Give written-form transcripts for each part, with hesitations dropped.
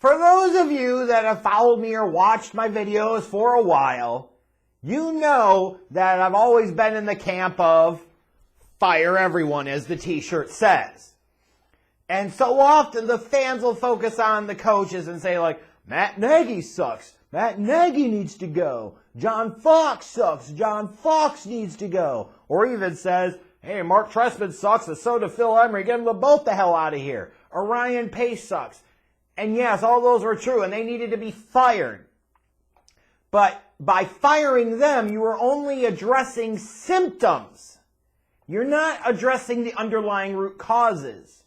For those of you that have followed me or watched my videos for a while, you know that I've always been in the camp of fire everyone, as the t-shirt says. And so often the fans will focus on the coaches and say, like, Matt Nagy sucks. Matt Nagy needs to go. John Fox sucks. John Fox needs to go. Or even says, hey, Mark Trestman sucks, and so does Phil Emery. Get them both the hell out of here. Or Ryan Pace sucks. And yes, all those were true, and they needed to be fired. But by firing them, you were only addressing symptoms. You're not addressing the underlying root causes.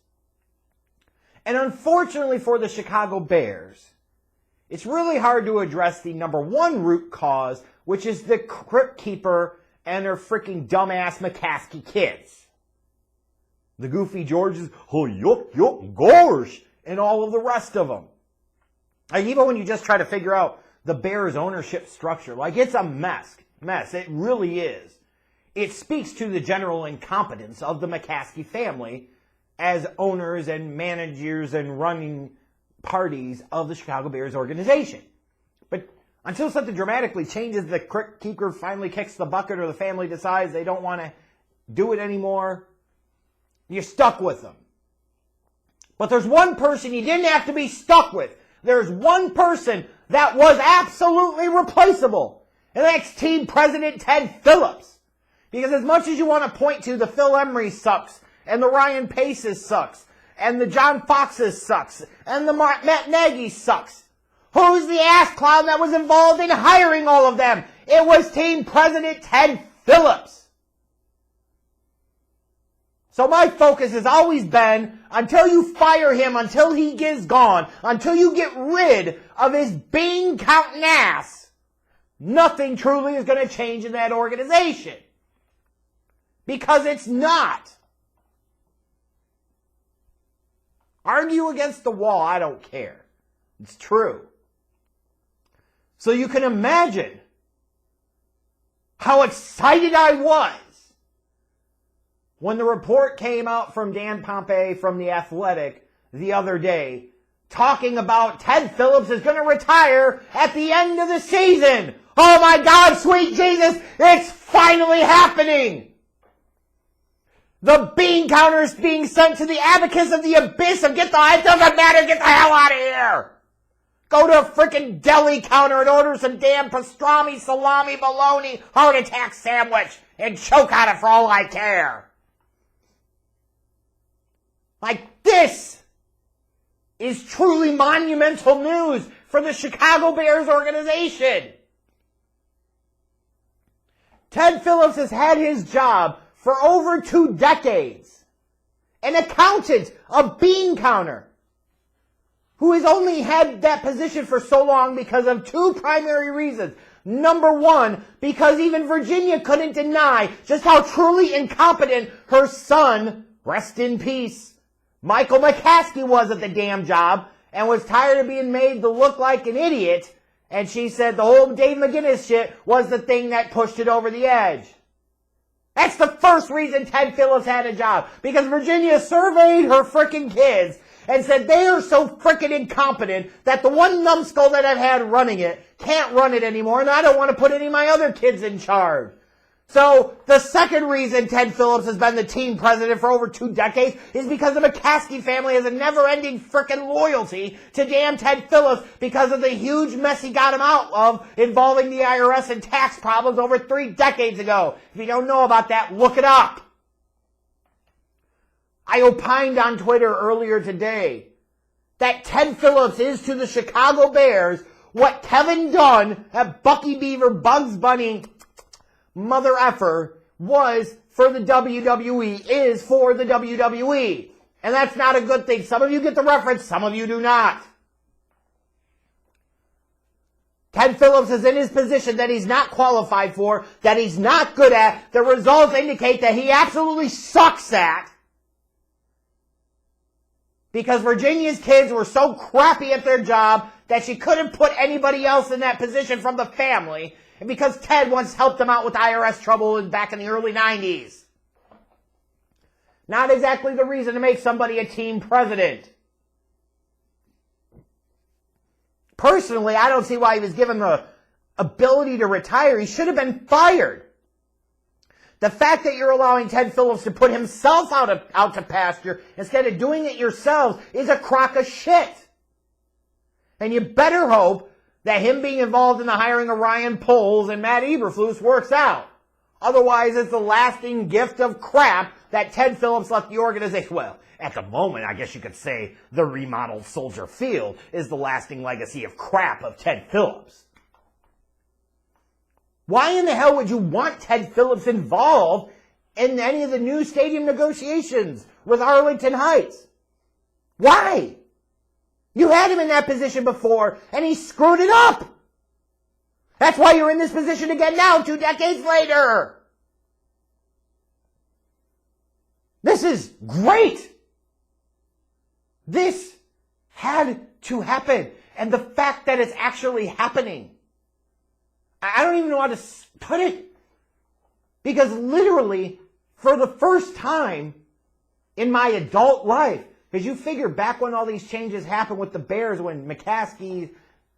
And unfortunately for the Chicago Bears, it's really hard to address the number one root cause, which is the Crypt Keeper and their freaking dumbass McCaskey kids. The Goofy Georges, oh, yuck, gosh, and all of the rest of them. Like, even when you just try to figure out the Bears' ownership structure, like, it's a mess. It really is. It speaks to the general incompetence of the McCaskey family as owners and managers and running parties of the Chicago Bears organization. But until something dramatically changes, the Crypt Keeper finally kicks the bucket or the family decides they don't want to do it anymore, you're stuck with them. But there's one person you didn't have to be stuck with. There's one person that was absolutely replaceable. And that's team president Ted Phillips. Because as much as you want to point to the Phil Emery sucks, and the Ryan Paces sucks, and the John Foxes sucks, and the Matt Nagy sucks, who's the ass clown that was involved in hiring all of them? It was team president Ted Phillips. So my focus has always been, until you fire him, until he gets gone, until you get rid of his bean-counting ass, nothing truly is going to change in that organization. Because it's not. Argue against the wall, I don't care. It's true. So you can imagine how excited I was when the report came out from Dan Pompei from The Athletic the other day, talking about Ted Phillips is going to retire at the end of the season. Oh my God, sweet Jesus, it's finally happening. The bean counters being sent to the abacus of the abyss of it doesn't matter, get the hell out of here. Go to a freaking deli counter and order some damn pastrami, salami, bologna, heart attack sandwich and choke on it for all I care. Like, this is truly monumental news for the Chicago Bears organization. Ted Phillips has had his job for over 2 decades. An accountant, a bean counter, who has only had that position for so long because of 2 primary reasons. Number one, because even Virginia couldn't deny just how truly incompetent her son, rest in peace, Michael McCaskey was at the damn job and was tired of being made to look like an idiot. And she said the whole Dave McGinnis shit was the thing that pushed it over the edge. That's the first reason Ted Phillips had a job. Because Virginia surveyed her frickin' kids and said they are so frickin' incompetent that the one numbskull that I've had running it can't run it anymore, and I don't want to put any of my other kids in charge. So the second reason Ted Phillips has been the team president for over 2 decades is because the McCaskey family has a never-ending frickin' loyalty to damn Ted Phillips because of the huge mess he got him out of involving the IRS and tax problems over 3 decades ago. If you don't know about that, look it up. I opined on Twitter earlier today that Ted Phillips is to the Chicago Bears what Kevin Dunn at Bucky Beaver, Bugs Bunny, mother effer was for the WWE, is for the WWE. And that's not a good thing. Some of you get the reference, some of you do not. Ted Phillips is in his position that he's not qualified for, that he's not good at. The results indicate that he absolutely sucks at. Because Virginia's kids were so crappy at their job that she couldn't put anybody else in that position from the family. And because Ted once helped them out with IRS trouble back in the early 90s. Not exactly the reason to make somebody a team president. Personally, I don't see why he was given the ability to retire. He should have been fired. The fact that you're allowing Ted Phillips to put himself out to pasture instead of doing it yourselves is a crock of shit. And you better hope that him being involved in the hiring of Ryan Poles and Matt Eberflus works out. Otherwise, it's the lasting gift of crap that Ted Phillips left the organization. Well, at the moment, I guess you could say the remodeled Soldier Field is the lasting legacy of crap of Ted Phillips. Why in the hell would you want Ted Phillips involved in any of the new stadium negotiations with Arlington Heights? Why? You had him in that position before, and he screwed it up. That's why you're in this position again now, 2 decades later. This is great. This had to happen. And the fact that it's actually happening, I don't even know how to put it. Because literally, for the first time in my adult life, because you figure back when all these changes happened with the Bears, when McCaskey,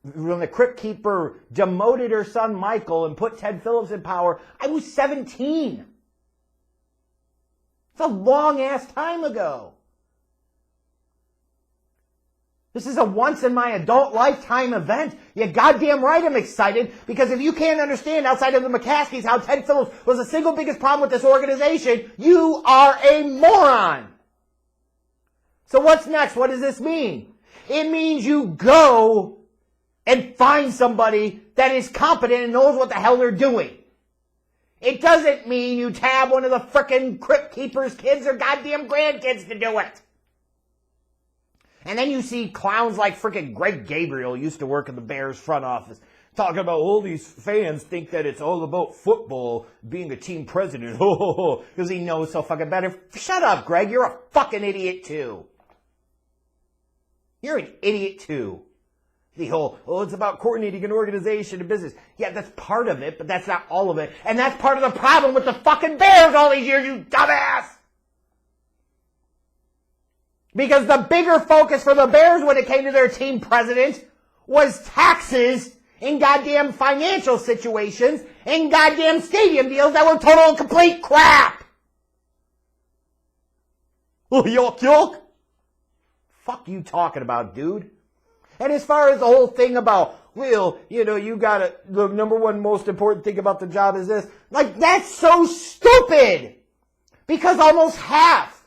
when the Crypt Keeper demoted her son Michael and put Ted Phillips in power, I was 17. It's a long-ass time ago. This is a once-in-my-adult lifetime event. You're goddamn right I'm excited, because if you can't understand outside of the McCaskeys how Ted Phillips was the single biggest problem with this organization, you are a moron. So what's next? What does this mean? It means you go and find somebody that is competent and knows what the hell they're doing. It doesn't mean you tab one of the frickin' Crypt Keeper's kids or goddamn grandkids to do it. And then you see clowns like frickin' Greg Gabriel, used to work in the Bears front office, talking about all these fans think that it's all about football, being a team president, because he knows so fucking better. Shut up, Greg. You're a fucking idiot too. You're an idiot too. The whole, it's about coordinating an organization and business. Yeah, that's part of it, but that's not all of it. And that's part of the problem with the fucking Bears all these years, you dumbass! Because the bigger focus for the Bears when it came to their team president was taxes and goddamn financial situations and goddamn stadium deals that were total and complete crap! Oh, yuck. Fuck you talking about, dude. And as far as the whole thing about, well, you gotta, the number one most important thing about the job is this. Like, that's so stupid! Because almost half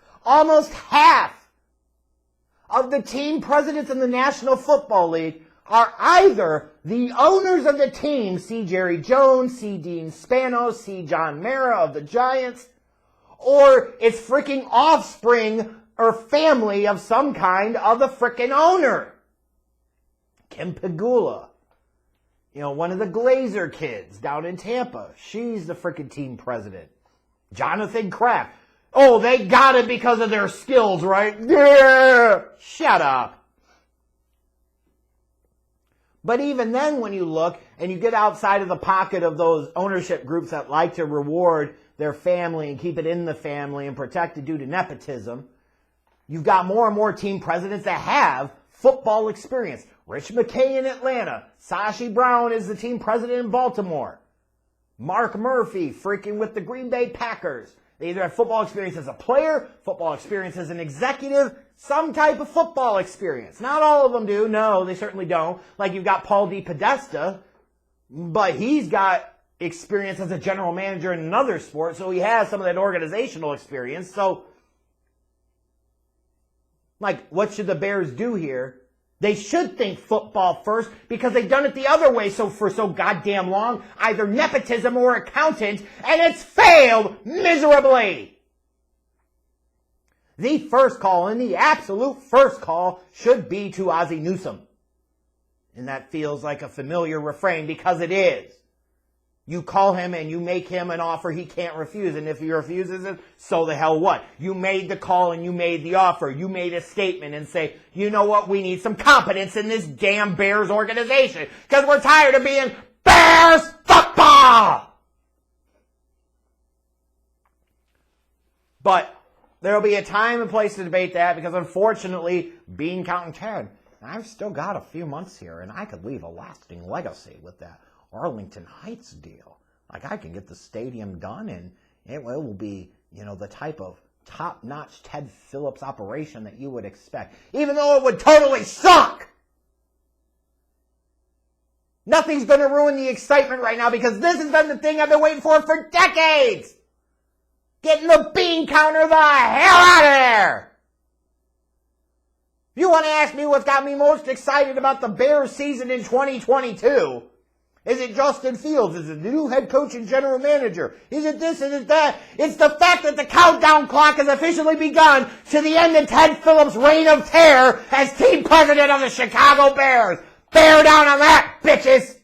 of the team presidents in the National Football League are either the owners of the team, see Jerry Jones, see Dean Spanos, see John Mara of the Giants, or it's freaking offspring or family of some kind of the freaking owner. Kim Pegula, one of the Glazer kids down in Tampa. She's the freaking team president. Jonathan Kraft. Oh, they got it because of their skills, right? Yeah! Shut up. But even then, when you look and you get outside of the pocket of those ownership groups that like to reward their family and keep it in the family and protect it due to nepotism, you've got more and more team presidents that have football experience. Rich McKay in Atlanta. Sashi Brown is the team president in Baltimore. Mark Murphy freaking with the Green Bay Packers. They either have football experience as a player, football experience as an executive, some type of football experience. Not all of them do. No, they certainly don't. Like you've got Paul DePodesta, but he's got experience as a general manager in another sport, so he has some of that organizational experience. So, like, what should the Bears do here? They should think football first because they've done it the other way for so goddamn long, either nepotism or accountant, and it's failed miserably. The first call, and the absolute first call, should be to Ozzie Newsome. And that feels like a familiar refrain because it is. You call him and you make him an offer he can't refuse. And if he refuses it, so the hell what? You made the call and you made the offer. You made a statement and say, you know what? We need some competence in this damn Bears organization. Because we're tired of being Bears football! But there'll be a time and place to debate that because unfortunately, bean counting Ted, I've still got a few months here, and I could leave a lasting legacy with that Arlington Heights deal. Like, I can get the stadium done, and it will be, the type of top-notch Ted Phillips operation that you would expect, even though it would totally suck. Nothing's going to ruin the excitement right now because this has been the thing I've been waiting for decades. Getting the bean counter the hell out of there. If you want to ask me what's got me most excited about the Bears season in 2022, is it Justin Fields? Is it the new head coach and general manager? Is it this? Is it that? It's the fact that the countdown clock has officially begun to the end of Ted Phillips' reign of terror as team president of the Chicago Bears. Bear down on that, bitches!